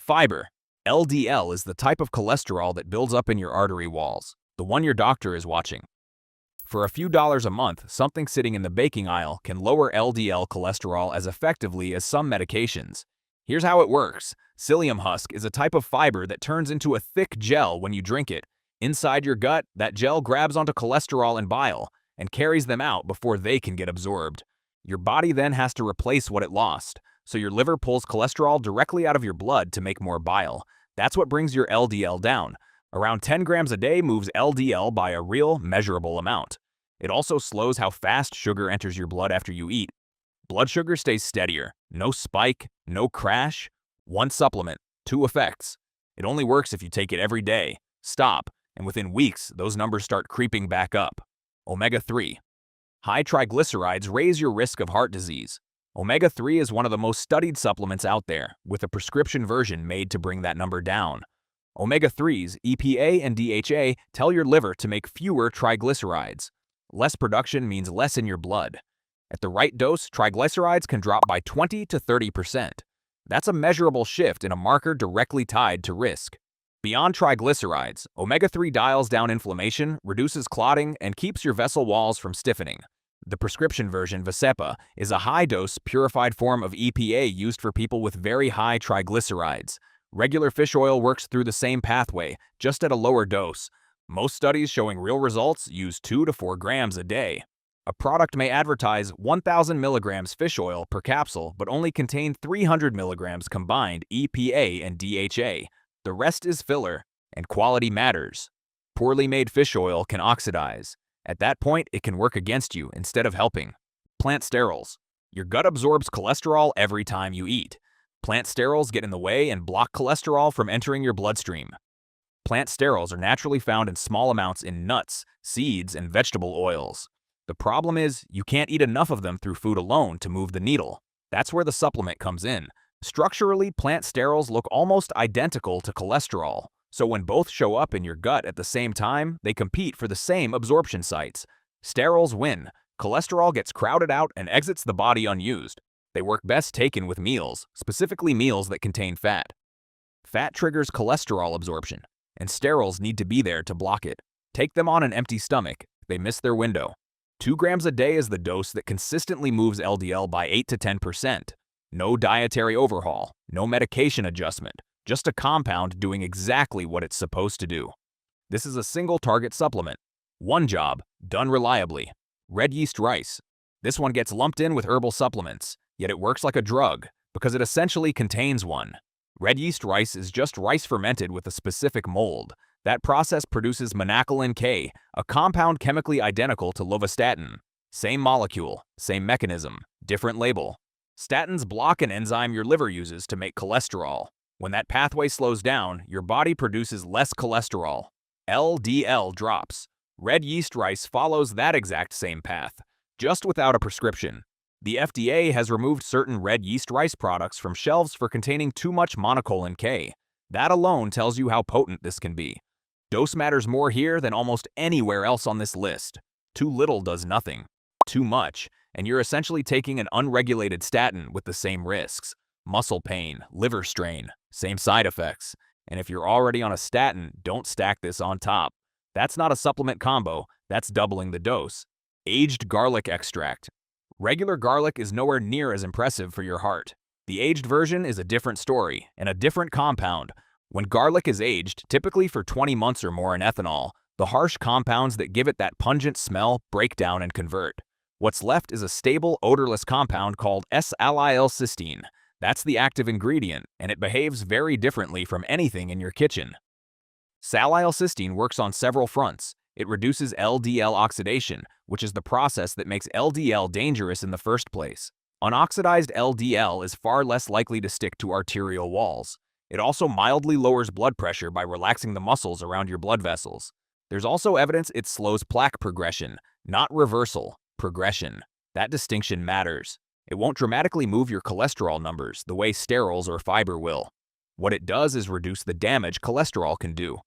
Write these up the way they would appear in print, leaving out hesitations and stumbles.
Fiber. LDL is the type of cholesterol that builds up in your artery walls, the one your doctor is watching. For a few dollars a month, something sitting in the baking aisle can lower LDL cholesterol as effectively as some medications. Here's how it works. Psyllium husk is a type of fiber that turns into a thick gel when you drink it. Inside your gut, that gel grabs onto cholesterol and bile and carries them out before they can get absorbed. Your body then has to replace what it lost, so your liver pulls cholesterol directly out of your blood to make more bile. That's what brings your LDL down. Around 10 grams a day moves LDL by a real, measurable amount. It also slows how fast sugar enters your blood after you eat. Blood sugar stays steadier. No spike, no crash. One supplement, two effects. It only works if you take it every day. Stop, and within weeks, those numbers start creeping back up. Omega-3. High triglycerides raise your risk of heart disease. Omega-3 is one of the most studied supplements out there, with a prescription version made to bring that number down. Omega-3s, EPA and DHA, tell your liver to make fewer triglycerides. Less production means less in your blood. At the right dose, triglycerides can drop by 20 to 30%. That's a measurable shift in a marker directly tied to risk. Beyond triglycerides, omega-3 dials down inflammation, reduces clotting, and keeps your vessel walls from stiffening. The prescription version, Vasepa, is a high-dose, purified form of EPA used for people with very high triglycerides. Regular fish oil works through the same pathway, just at a lower dose. Most studies showing real results use 2 to 4 grams a day. A product may advertise 1,000 milligrams fish oil per capsule, but only contain 300 milligrams combined EPA and DHA. The rest is filler, and quality matters. Poorly made fish oil can oxidize. At that point, it can work against you instead of helping. Plant sterols. Your gut absorbs cholesterol every time you eat. Plant sterols get in the way and block cholesterol from entering your bloodstream. Plant sterols are naturally found in small amounts in nuts, seeds, and vegetable oils. The problem is, you can't eat enough of them through food alone to move the needle. That's where the supplement comes in. Structurally, plant sterols look almost identical to cholesterol, so when both show up in your gut at the same time, they compete for the same absorption sites. Sterols win. Cholesterol gets crowded out and exits the body unused. They work best taken with meals, specifically meals that contain fat. Fat triggers cholesterol absorption, and sterols need to be there to block it. Take them on an empty stomach. They miss their window. 2 grams a day is the dose that consistently moves LDL by 8 to 10%. No dietary overhaul, no medication adjustment, just a compound doing exactly what it's supposed to do. This is a single target supplement. One job, done reliably. Red yeast rice. This one gets lumped in with herbal supplements, yet it works like a drug because it essentially contains one. Red yeast rice is just rice fermented with a specific mold. That process produces monacolin K, a compound chemically identical to lovastatin. Same molecule, same mechanism, different label. Statins block an enzyme your liver uses to make cholesterol. When that pathway slows down, your body produces less cholesterol. LDL drops. Red yeast rice follows that exact same path, just without a prescription. The FDA has removed certain red yeast rice products from shelves for containing too much monocolin K. That alone tells you how potent this can be. Dose matters more here than almost anywhere else on this list. Too little does nothing. Too much, and you're essentially taking an unregulated statin with the same risks. Muscle pain, liver strain, same side effects. And if you're already on a statin, don't stack this on top. That's not a supplement combo, that's doubling the dose. Aged garlic extract. Regular garlic is nowhere near as impressive for your heart. The aged version is a different story, and a different compound. When garlic is aged, typically for 20 months or more in ethanol, the harsh compounds that give it that pungent smell break down and convert. What's left is a stable, odorless compound called S-allylcysteine. That's the active ingredient, and it behaves very differently from anything in your kitchen. Allylcysteine works on several fronts. It reduces LDL oxidation, which is the process that makes LDL dangerous in the first place. Unoxidized LDL is far less likely to stick to arterial walls. It also mildly lowers blood pressure by relaxing the muscles around your blood vessels. There's also evidence it slows plaque progression, not reversal, progression. That distinction matters. It won't dramatically move your cholesterol numbers the way sterols or fiber will. What it does is reduce the damage cholesterol can do.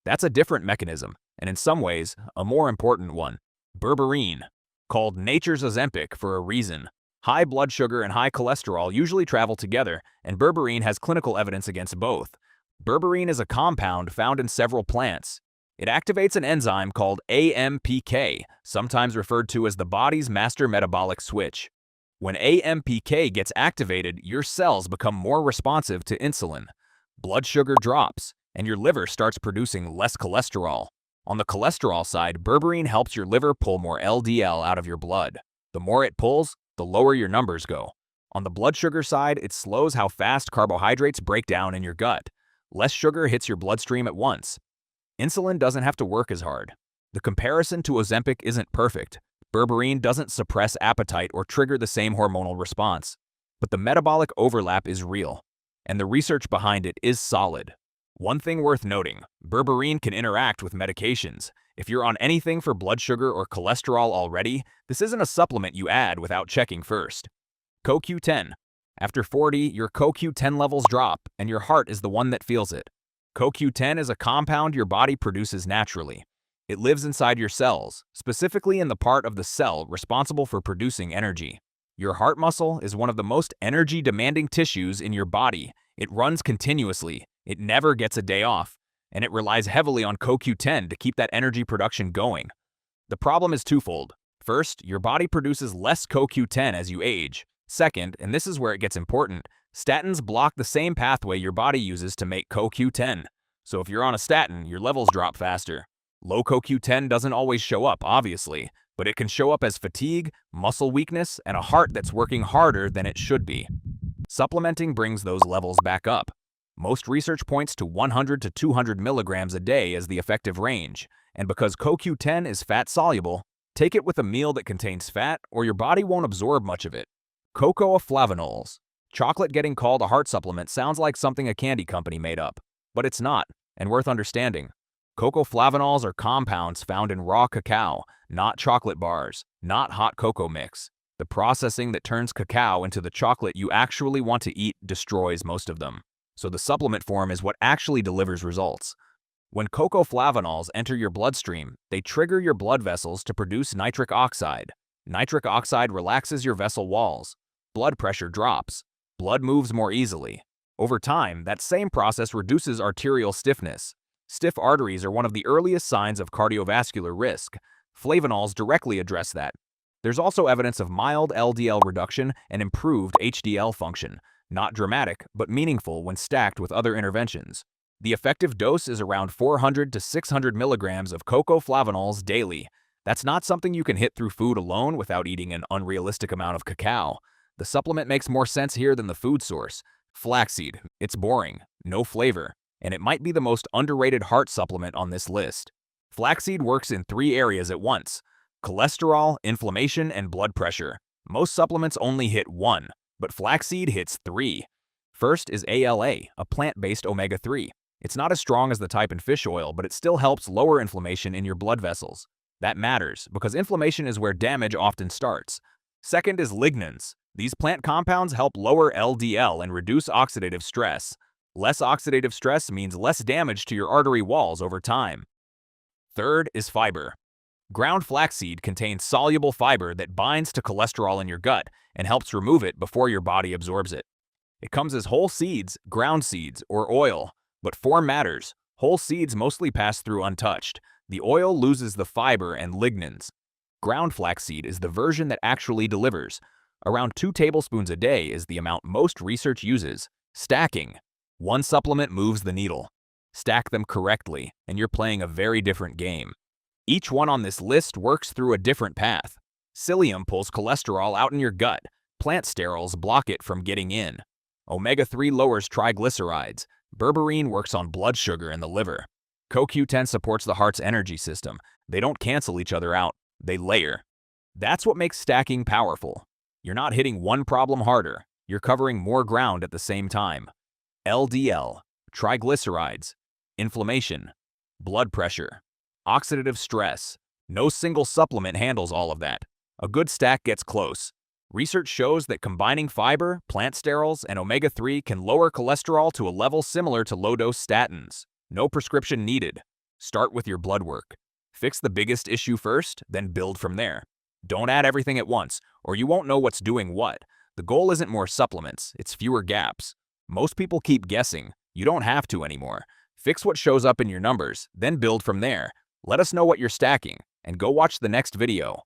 That's a different mechanism, and in some ways, a more important one. Berberine, called nature's Ozempic for a reason. High blood sugar and high cholesterol usually travel together, and berberine has clinical evidence against both. Berberine is a compound found in several plants. It activates an enzyme called AMPK, sometimes referred to as the body's master metabolic switch. When AMPK gets activated, your cells become more responsive to insulin. Blood sugar drops, and your liver starts producing less cholesterol. On the cholesterol side, berberine helps your liver pull more LDL out of your blood. The more it pulls, the lower your numbers go. On the blood sugar side, it slows how fast carbohydrates break down in your gut. Less sugar hits your bloodstream at once. Insulin doesn't have to work as hard. The comparison to Ozempic isn't perfect. Berberine doesn't suppress appetite or trigger the same hormonal response. But the metabolic overlap is real, and the research behind it is solid. One thing worth noting, berberine can interact with medications. If you're on anything for blood sugar or cholesterol already, this isn't a supplement you add without checking first. CoQ10. After 40, your CoQ10 levels drop, and your heart is the one that feels it. CoQ10 is a compound your body produces naturally. It lives inside your cells, specifically in the part of the cell responsible for producing energy. Your heart muscle is one of the most energy-demanding tissues in your body. It runs continuously, it never gets a day off, and it relies heavily on CoQ10 to keep that energy production going. The problem is twofold. First, your body produces less CoQ10 as you age. Second, and this is where it gets important, statins block the same pathway your body uses to make CoQ10. So if you're on a statin, your levels drop faster. Low CoQ10 doesn't always show up, obviously, but it can show up as fatigue, muscle weakness, and a heart that's working harder than it should be. Supplementing brings those levels back up. Most research points to 100 to 200 milligrams a day as the effective range, and because CoQ10 is fat-soluble, take it with a meal that contains fat or your body won't absorb much of it. Cocoa flavonols. Chocolate getting called a heart supplement sounds like something a candy company made up, but it's not, and worth understanding. Cocoa flavonols are compounds found in raw cacao, not chocolate bars, not hot cocoa mix. The processing that turns cacao into the chocolate you actually want to eat destroys most of them. So the supplement form is what actually delivers results. When cocoa flavonols enter your bloodstream, they trigger your blood vessels to produce nitric oxide. Nitric oxide relaxes your vessel walls. Blood pressure drops. Blood moves more easily. Over time, that same process reduces arterial stiffness. Stiff arteries are one of the earliest signs of cardiovascular risk. Flavonols directly address that. There's also evidence of mild LDL reduction and improved HDL function. Not dramatic, but meaningful when stacked with other interventions. The effective dose is around 400 to 600 milligrams of cocoa flavonols daily. That's not something you can hit through food alone without eating an unrealistic amount of cacao. The supplement makes more sense here than the food source. Flaxseed. It's boring, no flavor, and it might be the most underrated heart supplement on this list. Flaxseed works in 3 areas at once: cholesterol, inflammation, and blood pressure. Most supplements only hit 1, but flaxseed hits 3. First is ALA, a plant-based omega-3. It's not as strong as the type in fish oil, but it still helps lower inflammation in your blood vessels. That matters, because inflammation is where damage often starts. Second is lignans. These plant compounds help lower LDL and reduce oxidative stress. Less oxidative stress means less damage to your artery walls over time. Third is fiber. Ground flaxseed contains soluble fiber that binds to cholesterol in your gut and helps remove it before your body absorbs it. It comes as whole seeds, ground seeds, or oil, but form matters. Whole seeds mostly pass through untouched. The oil loses the fiber and lignans. Ground flaxseed is the version that actually delivers. Around 2 tablespoons a day is the amount most research uses. Stacking. One supplement moves the needle. Stack them correctly, and you're playing a very different game. Each one on this list works through a different path. Psyllium pulls cholesterol out in your gut. Plant sterols block it from getting in. Omega-3 lowers triglycerides. Berberine works on blood sugar in the liver. CoQ10 supports the heart's energy system. They don't cancel each other out, they layer. That's what makes stacking powerful. You're not hitting one problem harder, you're covering more ground at the same time. LDL, triglycerides, inflammation, blood pressure, oxidative stress. No single supplement handles all of that. A good stack gets close. Research shows that combining fiber, plant sterols, and omega-3 can lower cholesterol to a level similar to low-dose statins. No prescription needed. Start with your blood work. Fix the biggest issue first, then build from there. Don't add everything at once, or you won't know what's doing what. The goal isn't more supplements, it's fewer gaps. Most people keep guessing. You don't have to anymore. Fix what shows up in your numbers, then build from there. Let us know what you're stacking, and go watch the next video.